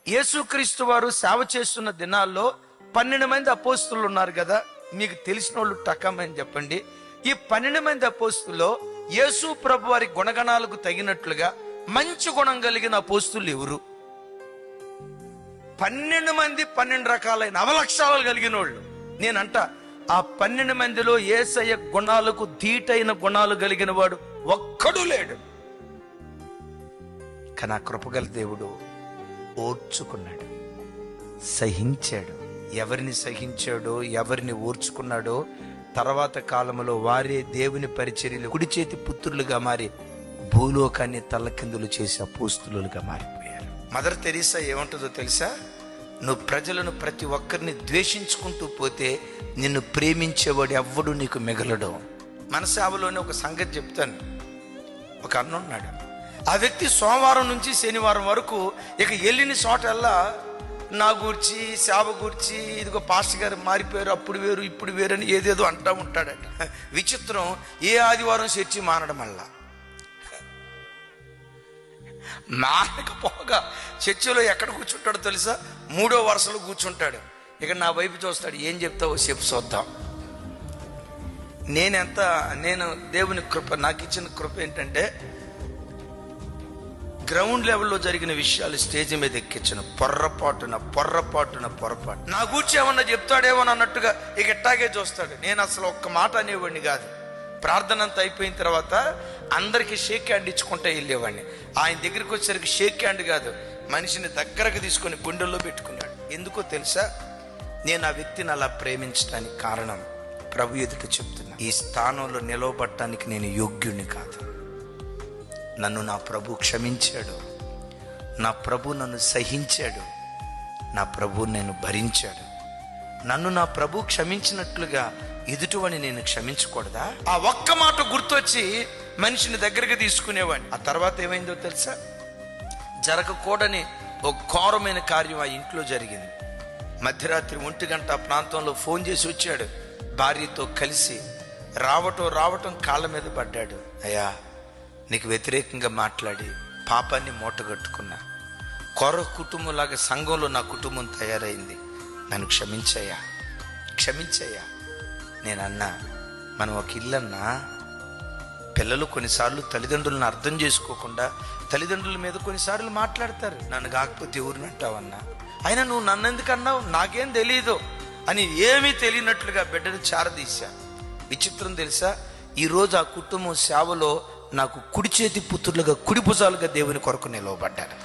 యేసుక్రీస్తు వారు సేవ చేస్తున్న దినాల్లో 12 మంది అపోస్తులు ఉన్నారు కదా. మీకు తెలిసిన వాళ్ళు టకమని చెప్పండి. ఈ 12 మంది అపోస్తుల్లో యేసు ప్రభు వారి గుణగణాలకు తగినట్లుగా మంచి గుణం కలిగిన అపోస్తులు ఎవరు? 12 మంది 12 రకాలైన అవలక్షణాలు కలిగిన వాళ్ళు. నేనంట ఆ 12 మందిలో యేసయ్య గుణాలకు ధీటైన గుణాలు కలిగిన వాడు ఒక్కడు లేడు. కానీ ఆ కృపగల దేవుడు ఓర్చుకున్నాడు, సహించాడు. ఎవరిని సహించాడో, ఎవరిని ఓర్చుకున్నాడో తర్వాత కాలంలో వారే దేవుని పరిచర్యలు కుడి చేతి పుత్రులుగా మారి భూలోకాన్ని తల్లకిందులు చేసి అపోస్తులుగా మారిపోయారు. మదర్ తెరీసా ఏమంటుందో తెలుసా? నువ్వు ప్రజలను ప్రతి ఒక్కరిని ద్వేషించుకుంటూ పోతే నిన్ను ప్రేమించేవాడు ఎవ్వడు నీకు మిగలడు. మన సేవలోనే ఒక సంగతి చెప్తాను. ఒక అన్న ఉన్నాడు. ఆ వ్యక్తి సోమవారం నుంచి శనివారం వరకు ఇక వెళ్ళిన చోటల్లా నా గూర్చి, సేవ గూర్చి, ఇదిగో పాస్టర్ గారు మారిపోయారు, అప్పుడు వేరు ఇప్పుడు వేరు అని ఏదేదో అంటూ ఉంటాడట. విచిత్రం, ఏ ఆదివారం చర్చి మానడం వల్ల మానకపోగా చర్చిలో ఎక్కడ కూర్చుంటాడో తెలుసా? 3వ వరుసలో కూర్చుంటాడు. ఇక నా వైపు చూస్తాడు. ఏం చెప్తావో చెప్పు చూద్దాం. నేను దేవుని కృప, నాకు ఇచ్చిన కృప ఏంటంటే గ్రౌండ్ లెవెల్లో జరిగిన విషయాలు స్టేజ్ మీద ఎక్కించను. పొర్రపాటు నా గూర్చి ఏమన్నా చెప్తాడేమో అన్నట్టుగా ఇక ఎట్టాగే చూస్తాడు. నేను అసలు ఒక్క మాట అనేవాడిని కాదు. ప్రార్థన అంతా అయిపోయిన తర్వాత అందరికీ షేక్ హ్యాండ్ ఇచ్చుకుంటే వెళ్ళేవాడిని. ఆయన దగ్గరికి వచ్చేసరికి షేక్ హ్యాండ్ కాదు, మనిషిని దగ్గరకు తీసుకొని గుండెల్లో పెట్టుకున్నాడు. ఎందుకో తెలుసా? నేను ఆ వ్యక్తిని అలా ప్రేమించడానికి కారణం ప్రభు ఎదుట చెప్తున్నా, ఈ స్థానంలో నిలవబడటానికి నేను యోగ్యుడిని కాదు. నన్ను నా ప్రభు క్షమించాడు, నా ప్రభు నన్ను సహించాడు, నా ప్రభు నేను భరించాడు. నన్ను నా ప్రభు క్షమించినట్లుగా ఎదుటివని నేను క్షమించకూడదా? ఆ ఒక్క మాట గుర్తొచ్చి మనిషిని దగ్గరికి తీసుకునేవాడిని. ఆ తర్వాత ఏమైందో తెలుసా? జరగకూడని ఒక ఘోరమైన కార్యం ఆ ఇంట్లో జరిగింది. మధ్యరాత్రి 1 గంట ప్రాంతంలో ఫోన్ చేసి వచ్చాడు. భార్యతో కలిసి రావటం కాళ్ళ మీద పడ్డాడు. అయ్యా, నీకు వ్యతిరేకంగా మాట్లాడి పాపాన్ని మూటగట్టుకున్నా. కుటుంబంలాగా సంఘంలో నా కుటుంబం తయారైంది. నన్ను క్షమించయ్యా. నేనన్నా, మనం ఒక ఇల్లన్నా, పిల్లలు కొన్నిసార్లు తల్లిదండ్రులను అర్థం చేసుకోకుండా తల్లిదండ్రుల మీద కొన్నిసార్లు మాట్లాడతారు. నన్ను కాకపోతే ఎవరిని అంటావన్నా? అయినా నువ్వు నన్ను ఎందుకు అన్నావు? నాకేం తెలీదు అని ఏమీ తెలియనట్లుగా బిడ్డను చారదీశా. విచిత్రం తెలుసా? ఈరోజు ఆ కుటుంబం సేవలో నాకు కుడి చేతి పుత్రులుగా, కుడి భుజాలుగా దేవుని కొరకు నిలవబడ్డారు.